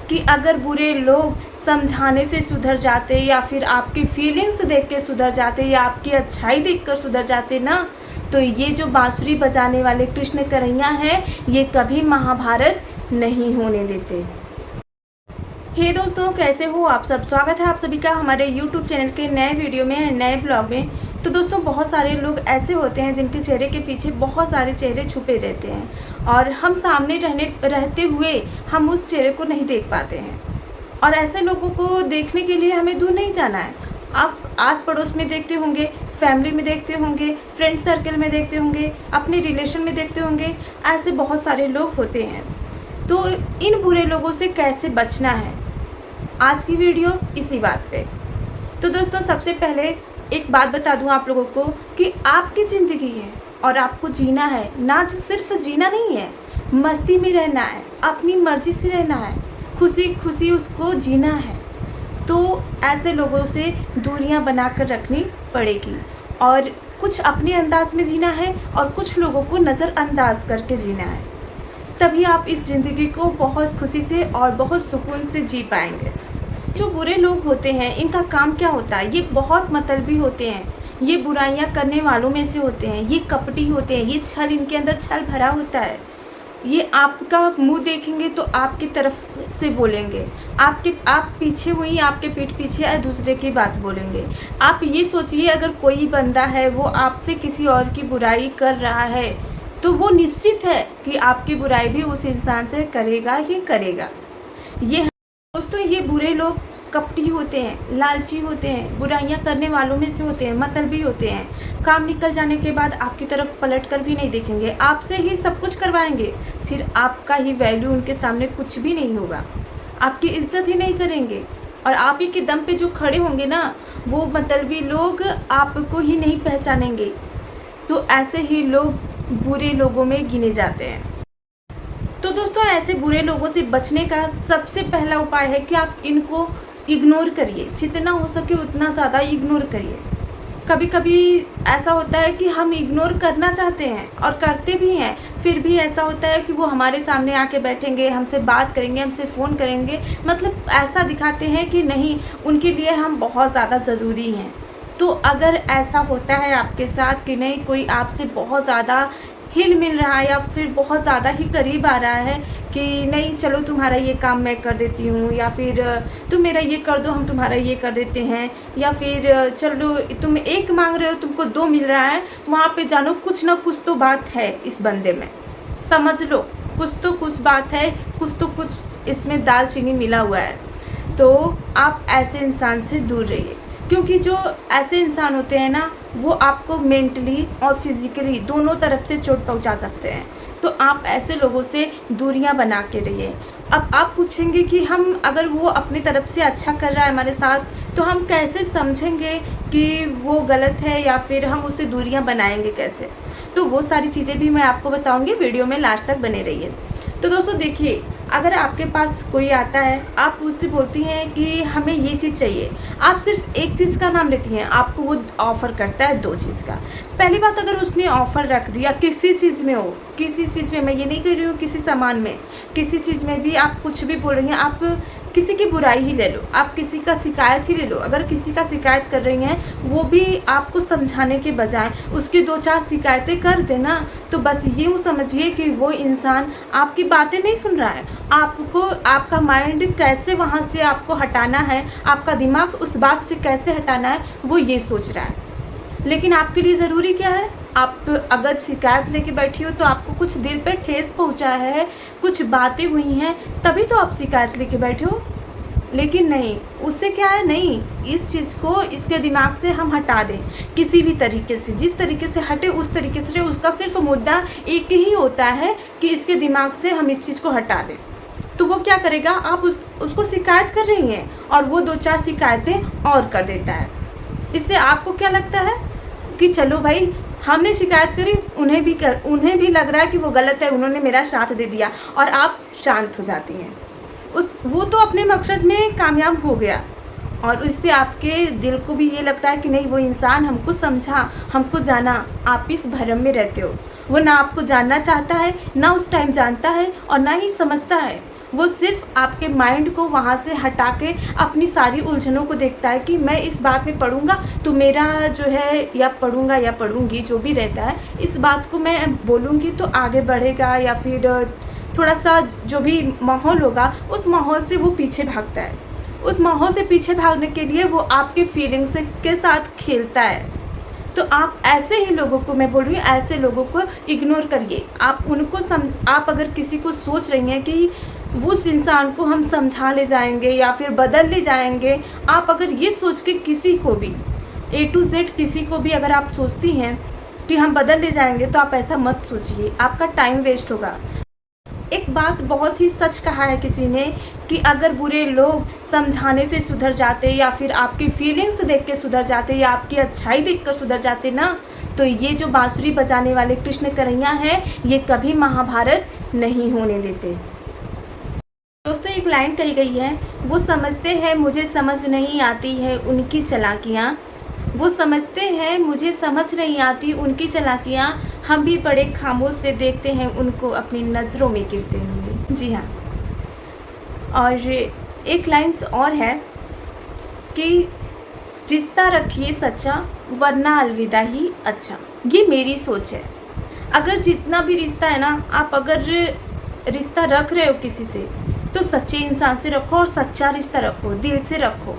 कि अगर बुरे लोग समझाने से सुधर जाते या फिर आपकी फीलिंग्स देख के सुधर जाते या आपकी अच्छाई देखकर सुधर जाते ना, तो ये जो बांसुरी बजाने वाले कृष्ण कन्हैया हैं, ये कभी महाभारत नहीं होने देते। हे दोस्तों, कैसे हो आप सब। स्वागत है आप सभी का हमारे YouTube चैनल के नए वीडियो में, नए ब्लॉग में। तो दोस्तों, बहुत सारे लोग ऐसे होते हैं जिनके चेहरे के पीछे बहुत सारे चेहरे छुपे रहते हैं और हम सामने रहते हुए हम उस चेहरे को नहीं देख पाते हैं। और ऐसे लोगों को देखने के लिए हमें दूर नहीं जाना है। आप आस पड़ोस में देखते होंगे, फैमिली में देखते होंगे, फ्रेंड सर्कल में देखते होंगे, अपने रिलेशन में देखते होंगे। ऐसे बहुत सारे लोग होते हैं। तो इन बुरे लोगों से कैसे बचना है, आज की वीडियो इसी बात पे। तो दोस्तों, सबसे पहले एक बात बता दूं आप लोगों को कि आपकी ज़िंदगी है और आपको जीना है। ना सिर्फ जीना नहीं है, मस्ती में रहना है, अपनी मर्ज़ी से रहना है, खुशी खुशी उसको जीना है। तो ऐसे लोगों से दूरियां बनाकर रखनी पड़ेगी और कुछ अपने अंदाज में जीना है और कुछ लोगों को नज़रअंदाज करके जीना है। तभी आप इस ज़िंदगी को बहुत खुशी से और बहुत सुकून से जी पाएंगे। जो बुरे लोग होते हैं, इनका काम क्या होता है, ये बहुत मतलबी होते हैं, ये बुराइयां करने वालों में से होते हैं, ये कपटी होते हैं, ये छल, इनके अंदर छल भरा होता है। ये आपका मुंह देखेंगे तो आपकी तरफ से बोलेंगे, आप पीछे हुई, आपके पीठ पीछे दूसरे की बात बोलेंगे। आप ये सोचिए, अगर कोई बंदा है वो आपसे किसी और की बुराई कर रहा है तो वो निश्चित है कि आपकी बुराई भी उस इंसान से करेगा ही करेगा। ये दोस्तों, ये बुरे लोग कपटी होते हैं, लालची होते हैं, बुराइयां करने वालों में से होते हैं, मतलबी होते हैं। काम निकल जाने के बाद आपकी तरफ पलट कर भी नहीं देखेंगे, आपसे ही सब कुछ करवाएंगे। फिर आपका ही वैल्यू उनके सामने कुछ भी नहीं होगा, आपकी इज्जत ही नहीं करेंगे और आप ही के दम पे जो खड़े होंगे ना, वो मतलबी लोग आपको ही नहीं पहचानेंगे। तो ऐसे ही लोग बुरे लोगों में गिने जाते हैं। तो दोस्तों, ऐसे बुरे लोगों से बचने का सबसे पहला उपाय है कि आप इनको इग्नोर करिए। जितना हो सके उतना ज़्यादा इग्नोर करिए। कभी कभी ऐसा होता है कि हम इग्नोर करना चाहते हैं और करते भी हैं, फिर भी ऐसा होता है कि वो हमारे सामने आके बैठेंगे, हमसे बात करेंगे, हमसे फ़ोन करेंगे, मतलब ऐसा दिखाते हैं कि नहीं, उनके लिए हम बहुत ज़्यादा ज़रूरी हैं। तो अगर ऐसा होता है आपके साथ कि नहीं, कोई आपसे बहुत ज़्यादा हिल मिल रहा है या फिर बहुत ज़्यादा ही करीब आ रहा है कि नहीं, चलो तुम्हारा ये काम मैं कर देती हूँ, या फिर तुम मेरा ये कर दो, हम तुम्हारा ये कर देते हैं, या फिर चलो तुम एक मांग रहे हो तुमको दो मिल रहा है, वहाँ पे जानो कुछ ना कुछ तो बात है इस बंदे में, समझ लो कुछ तो कुछ बात है, कुछ तो कुछ इसमें दालचीनी मिला हुआ है। तो आप ऐसे इंसान से दूर रहिए, क्योंकि जो ऐसे इंसान होते हैं ना, वो आपको मेंटली और फिज़िकली दोनों तरफ से चोट पहुंचा सकते हैं। तो आप ऐसे लोगों से दूरियां बना के रहिए। अब आप पूछेंगे कि हम, अगर वो अपनी तरफ से अच्छा कर रहा है हमारे साथ, तो हम कैसे समझेंगे कि वो गलत है या फिर हम उससे दूरियां बनाएंगे कैसे। तो वो सारी चीज़ें भी मैं आपको बताऊँगी, वीडियो में लास्ट तक बने रहिए। तो दोस्तों देखिए, अगर आपके पास कोई आता है, आप उससे बोलती हैं कि हमें ये चीज़ चाहिए, आप सिर्फ एक चीज़ का नाम लेती हैं, आपको वो ऑफ़र करता है दो चीज़ का। पहली बात, अगर उसने ऑफ़र रख दिया किसी चीज़ में हो, किसी चीज़ में, मैं ये नहीं कह रही हूँ किसी सामान में, किसी चीज़ में भी आप कुछ भी बोल रही हैं, आप किसी की बुराई ही ले लो, आप किसी का शिकायत ही ले लो। अगर किसी का शिकायत कर रही हैं, वो भी आपको समझाने के बजाय उसकी दो चार शिकायतें कर देना, तो बस यूँ समझिए कि वो इंसान आपकी बातें नहीं सुन रहा है। आपको, आपका माइंड कैसे वहाँ से आपको हटाना है, आपका दिमाग उस बात से कैसे हटाना है, वो ये सोच रहा है। लेकिन आपके लिए ज़रूरी क्या है, आप अगर शिकायत लेके बैठी हो तो आपको कुछ दिल पे ठेस पहुंचा है, कुछ बातें हुई हैं, तभी तो आप शिकायत लेके बैठे हो। लेकिन नहीं, उससे क्या है, नहीं, इस चीज़ को इसके दिमाग से हम हटा दें किसी भी तरीके से, जिस तरीके से हटे उस तरीके से। उसका सिर्फ मुद्दा एक ही होता है कि इसके दिमाग से हम इस चीज़ को हटा दें। तो वो क्या करेगा, आप उसको शिकायत कर रही हैं और वो दो चार शिकायतें और कर देता है। इससे आपको क्या लगता है कि चलो भाई, हमने शिकायत करी, उन्हें भी लग रहा है कि वो गलत है, उन्होंने मेरा साथ दे दिया, और आप शांत हो जाती हैं। वो तो अपने मकसद में कामयाब हो गया और इससे आपके दिल को भी ये लगता है कि नहीं, वो इंसान हमको समझा, हमको जाना। आप इस भ्रम में रहते हो, वो ना आपको जानना चाहता है, ना उस टाइम जानता है और ना ही समझता है। वो सिर्फ आपके माइंड को वहाँ से हटा के अपनी सारी उलझनों को देखता है कि मैं इस बात में पढ़ूंगा तो मेरा जो है, या पढ़ूंगा या पढ़ूंगी जो भी रहता है, इस बात को मैं बोलूँगी तो आगे बढ़ेगा, या फिर थोड़ा सा जो भी माहौल होगा उस माहौल से वो पीछे भागता है। उस माहौल से पीछे भागने के लिए वो आपके फीलिंग्स के साथ खेलता है। तो आप ऐसे ही लोगों को, मैं बोल रही हूँ, ऐसे लोगों को इग्नोर करिए। आप उनको आप अगर किसी को सोच रही हैं कि उस इंसान को हम समझा ले जाएंगे या फिर बदल ले जाएंगे, आप अगर ये सोच के किसी को भी A to Z किसी को भी अगर आप सोचती हैं कि हम बदल ले जाएंगे, तो आप ऐसा मत सोचिए, आपका टाइम वेस्ट होगा। एक बात बहुत ही सच कहा है किसी ने कि अगर बुरे लोग समझाने से सुधर जाते या फिर आपकी फीलिंग्स देख के सुधर जाते या आपकी अच्छाई देखकर सुधर जाते ना, तो ये जो बांसुरी बजाने वाले कृष्ण कन्हैया हैं, ये कभी महाभारत नहीं होने देते। दोस्तों, एक लाइन कही गई है, वो समझते हैं मुझे समझ नहीं आती है उनकी चालाकियाँ। वो समझते हैं मुझे समझ नहीं आती उनकी चालाकियाँ, हम भी बड़े खामोश से देखते हैं उनको अपनी नज़रों में गिरते हुए। जी हाँ। और एक लाइन्स और है कि रिश्ता रखिए सच्चा वरना अलविदा ही अच्छा। ये मेरी सोच है। अगर जितना भी रिश्ता है ना, आप अगर रिश्ता रख रहे हो किसी से, तो सच्चे इंसान से रखो और सच्चा रिश्ता रखो, दिल से रखो।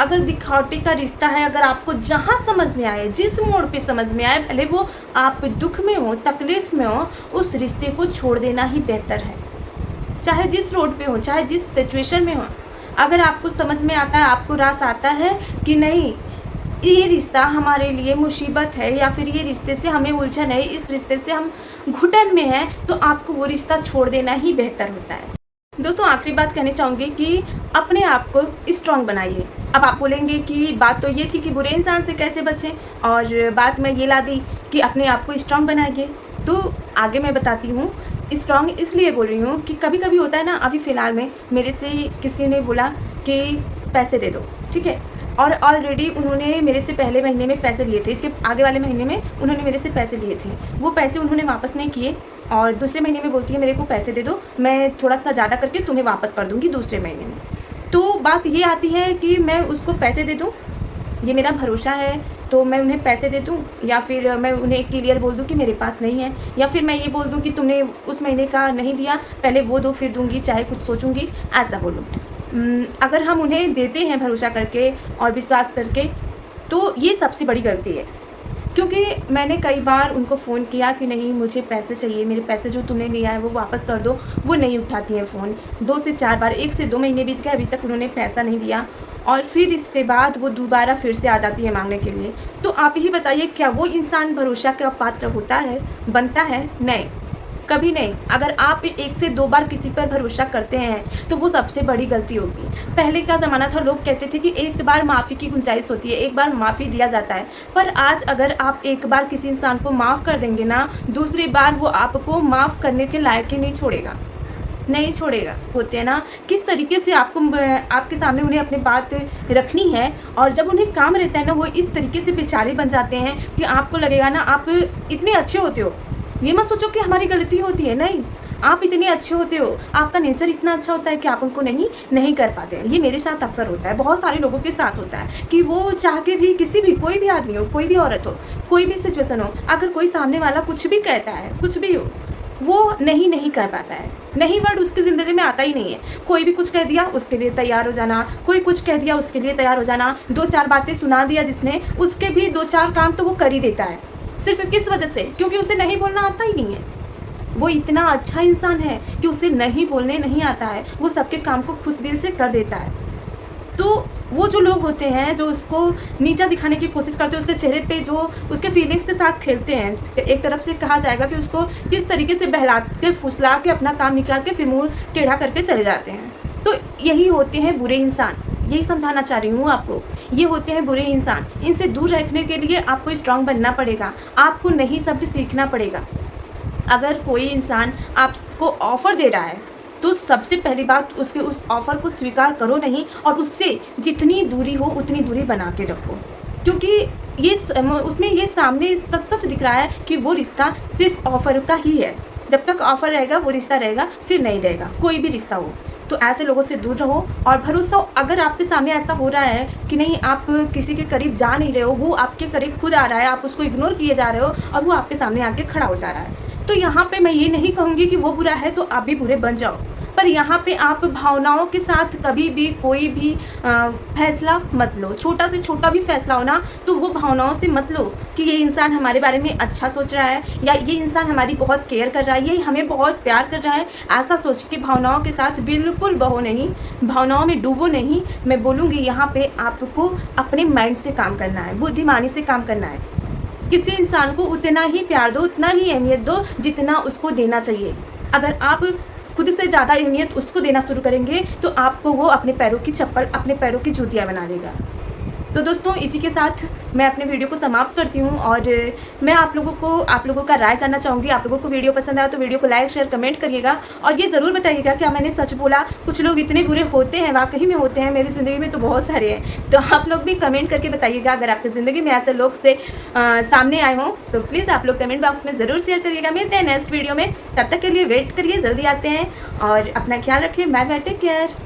अगर दिखावटी का रिश्ता है, अगर आपको जहाँ समझ में आए, जिस मोड़ पे समझ में आए, भले वो आप दुख में हो, तकलीफ़ में हो, उस रिश्ते को छोड़ देना ही बेहतर है। चाहे जिस रोड पे हो, चाहे जिस सिचुएशन में हो, अगर आपको समझ में आता है, आपको रास आता है कि नहीं ये रिश्ता हमारे लिए मुसीबत है या फिर ये रिश्ते से हमें उलझन है, इस रिश्ते से हम घुटन में हैं, तो आपको वो रिश्ता छोड़ देना ही बेहतर होता है। दोस्तों, आखिरी बात कहना चाहूँगी कि अपने आप को स्ट्रॉन्ग बनाइए। अब आप बोलेंगे कि बात तो ये थी कि बुरे इंसान से कैसे बचें, और बात मैं ये ला दी कि अपने आप को स्ट्रॉन्ग बनाइए। तो आगे मैं बताती हूँ। स्ट्रॉन्ग इसलिए बोल रही हूँ कि कभी कभी होता है ना, अभी फ़िलहाल में मेरे से किसी ने बोला कि पैसे दे दो, ठीक है, और ऑलरेडी उन्होंने मेरे से पहले महीने में पैसे लिए थे, इसके आगे वाले महीने में उन्होंने मेरे से पैसे लिए थे। वो पैसे उन्होंने वापस नहीं किए और दूसरे महीने में बोलती है मेरे को पैसे दे दो, मैं थोड़ा सा ज़्यादा करके तुम्हें वापस कर दूँगी दूसरे महीने में। तो बात ये आती है कि मैं उसको पैसे दे दूँ, ये मेरा भरोसा है, तो मैं उन्हें पैसे दे दूँ, या फिर मैं उन्हें क्लियर बोल दूँ कि मेरे पास नहीं है, या फिर मैं ये बोल दूँ कि तुमने उस महीने का नहीं दिया, पहले वो दो फिर दूँगी, चाहे कुछ सोचूँगी, ऐसा बोलूँ। अगर हम उन्हें देते हैं भरोसा करके और विश्वास करके, तो ये सबसे बड़ी गलती है। क्योंकि मैंने कई बार उनको फ़ोन किया कि नहीं मुझे पैसे चाहिए, मेरे पैसे जो तुमने लिया है वो वापस कर दो, वो नहीं उठाती हैं फ़ोन। 2 से 4 बार, 1 से 2 महीने बीत गए, अभी तक उन्होंने पैसा नहीं दिया, और फिर इसके बाद वो दोबारा फिर से आ जाती है मांगने के लिए। तो आप ही बताइए, क्या वो इंसान भरोसा का पात्र होता है, बनता है? नहीं, कभी नहीं। अगर आप 1 से 2 बार किसी पर भरोसा करते हैं तो वो सबसे बड़ी गलती होगी। पहले का ज़माना था, लोग कहते थे कि एक बार माफ़ी की गुंजाइश होती है, एक बार माफ़ी दिया जाता है। पर आज अगर आप एक बार किसी इंसान को माफ़ कर देंगे ना, दूसरी बार वो आपको माफ़ करने के लायक ही नहीं छोड़ेगा, नहीं छोड़ेगा। होते हैं ना, किस तरीके से आपको आपके सामने उन्हें अपनी बात रखनी है, और जब उन्हें काम रहता है ना, वो इस तरीके से बेचारे बन जाते हैं कि आपको लगेगा ना आप इतने अच्छे होते हो। ये मत सोचो कि हमारी गलती होती है, नहीं, आप इतने अच्छे होते हो, आपका नेचर इतना अच्छा होता है कि आप उनको नहीं कर पाते हैं। ये मेरे साथ अक्सर होता है, बहुत सारे लोगों के साथ होता है कि वो चाह के भी, किसी भी, कोई भी आदमी हो, कोई भी औरत हो, कोई भी सिचुएशन हो, अगर कोई सामने वाला कुछ भी कहता है, कुछ भी हो, वो नहीं कर पाता है। नहीं वर्ड उसकी ज़िंदगी में आता ही नहीं है। कोई भी कुछ कह दिया उसके लिए तैयार हो जाना, कोई कुछ कह दिया उसके लिए तैयार हो जाना, 2-4 बातें सुना दिया जिसने, उसके भी 2-4 काम तो वो कर ही देता है। सिर्फ किस वजह से? क्योंकि उसे नहीं बोलना आता ही नहीं है। वो इतना अच्छा इंसान है कि उसे नहीं बोलने नहीं आता है, वो सबके काम को खुश दिल से कर देता है। तो वो जो लोग होते हैं जो उसको नीचा दिखाने की कोशिश करते हैं, उसके चेहरे पे जो उसके फीलिंग्स के साथ खेलते हैं, एक तरफ से कहा जाएगा कि उसको किस तरीके से बहला के फुसला के अपना काम निकाल के फिर मुँह टेढ़ा करके चले जाते हैं। तो यही होते हैं बुरे इंसान, यही समझाना चाह रही हूँ आपको। ये होते हैं बुरे इंसान। इनसे दूर रखने के लिए आपको स्ट्रांग बनना पड़ेगा, आपको नई शब्द सीखना पड़ेगा। अगर कोई इंसान आपको ऑफ़र दे रहा है तो सबसे पहली बात उसके उस ऑफ़र को स्वीकार करो नहीं, और उससे जितनी दूरी हो उतनी दूरी बना के रखो। क्योंकि ये उसमें ये सामने सच दिख रहा है कि वो रिश्ता सिर्फ ऑफ़र का ही है, जब तक ऑफर रहेगा वो रिश्ता रहेगा, फिर नहीं रहेगा कोई भी रिश्ता हो। तो ऐसे लोगों से दूर रहो और भरोसा अगर आपके सामने ऐसा हो रहा है कि नहीं आप किसी के करीब जा नहीं रहे हो, वो आपके करीब खुद आ रहा है, आप उसको इग्नोर किए जा रहे हो और वो आपके सामने आके खड़ा हो जा रहा है, तो यहाँ पे मैं ये नहीं कहूँगी कि वो बुरा है तो आप भी बुरे बन जाओ, पर यहाँ पे आप भावनाओं के साथ कभी भी कोई भी फैसला मत लो। छोटा से छोटा भी फैसला हो ना तो वो भावनाओं से मत लो कि ये इंसान हमारे बारे में अच्छा सोच रहा है या ये इंसान हमारी बहुत केयर कर रहा है, ये हमें बहुत प्यार कर रहा है। ऐसा सोच के भावनाओं के साथ बिल्कुल बहो नहीं, भावनाओं में डूबो नहीं। मैं बोलूँगी यहाँ पे आपको अपने माइंड से काम करना है, बुद्धिमानी से काम करना है। किसी इंसान को उतना ही प्यार दो, उतना ही अहमियत दो जितना उसको देना चाहिए। अगर आप खुद से ज़्यादा अहमियत उसको देना शुरू करेंगे तो आपको वो अपने पैरों की चप्पल, अपने पैरों की जूतियाँ बना लेगा। तो दोस्तों इसी के साथ मैं अपने वीडियो को समाप्त करती हूँ और मैं आप लोगों का राय जानना चाहूँगी। आप लोगों को वीडियो पसंद आया तो वीडियो को लाइक शेयर कमेंट करिएगा और ये ज़रूर बताइएगा क्या मैंने सच बोला। कुछ लोग इतने बुरे होते हैं, वाकई में होते हैं, मेरी ज़िंदगी में तो बहुत सारे हैं। तो आप लोग भी कमेंट करके बताइएगा अगर आपकी ज़िंदगी में ऐसे लोग से सामने आए हों तो प्लीज़ आप लोग कमेंट बॉक्स में ज़रूर शेयर करिएगा। मिलते हैं नेक्स्ट वीडियो में, तब तक के लिए वेट करिए, जल्दी आते हैं और अपना ख्याल रखिए। Bye bye, take care.